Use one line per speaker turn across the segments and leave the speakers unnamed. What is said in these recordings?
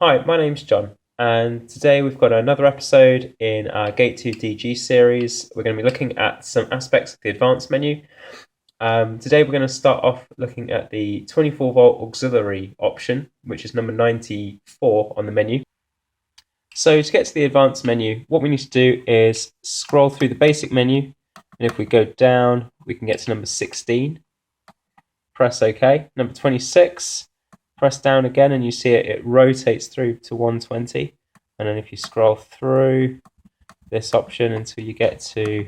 Hi, my name's John, and today we've got another episode in our Gate 2 DG series. We're going to be looking at some aspects of the advanced menu. Today we're going to start off looking at the 24-volt auxiliary option, which is number 94 on the menu. So to get to the advanced menu, what we need to do is scroll through the basic menu, and if we go down, we can get to number 16. Press OK. Number 26. Press down again and you see it rotates through to 120. And then if you scroll through this option until you get to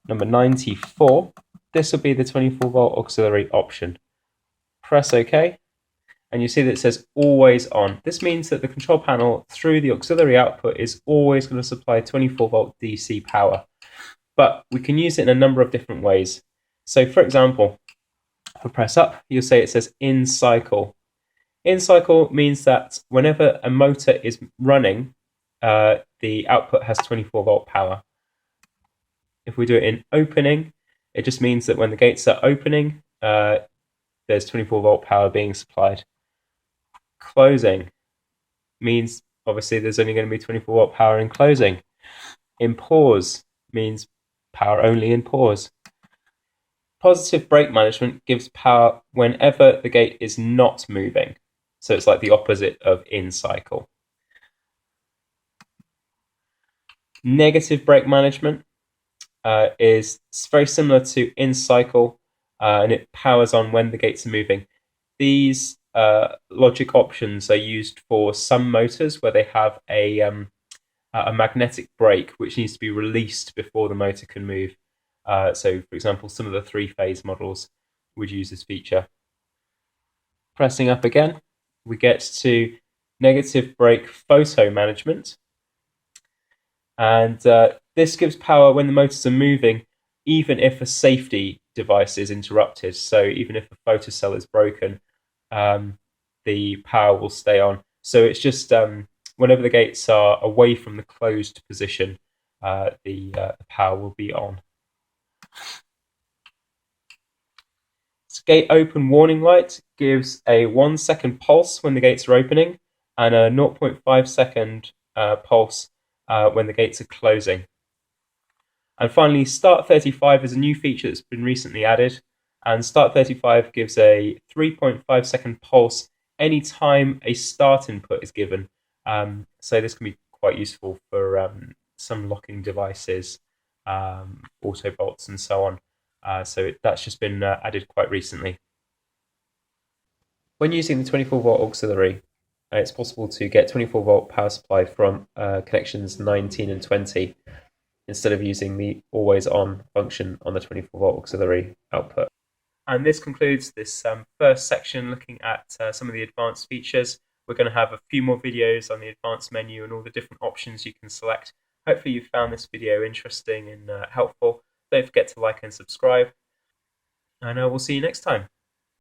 number 94, this will be the 24-volt auxiliary option. Press OK, and you see that it says always on. This means that the control panel through the auxiliary output is always going to supply 24-volt DC power. But we can use it in a number of different ways. So for example, if I press up, you'll see it says in cycle. In cycle means that whenever a motor is running, the output has 24-volt power. If we do it in opening, it just means that when the gates are opening, there's 24-volt power being supplied. Closing means obviously there's only going to be 24-volt power in closing. In pause means power only in pause. Positive brake management gives power whenever the gate is not moving. So it's like the opposite of in cycle. Negative brake management is very similar to in cycle, and it powers on when the gates are moving. These logic options are used for some motors where they have a magnetic brake which needs to be released before the motor can move. So, for example, some of the three-phase models would use this feature. Pressing up again, we get to negative brake photo management. And this gives power when the motors are moving, even if a safety device is interrupted. So even if a photocell is broken, the power will stay on. So it's just whenever the gates are away from the closed position, the power will be on. Gate open warning light gives a 1 second pulse when the gates are opening and a 0.5 second pulse when the gates are closing. And finally, Start 35 is a new feature that's been recently added, and Start 35 gives a 3.5 second pulse anytime a start input is given. So this can be quite useful for some locking devices, auto bolts and so on. So that's just been added quite recently. When using the 24-volt auxiliary, it's possible to get 24-volt power supply from connections 19 and 20 instead of using the always-on function on the 24-volt auxiliary output. And this concludes this first section looking at some of the advanced features. We're going to have a few more videos on the advanced menu and all the different options you can select. Hopefully you found this video interesting and helpful. Don't forget to like and subscribe, and we'll see you next time.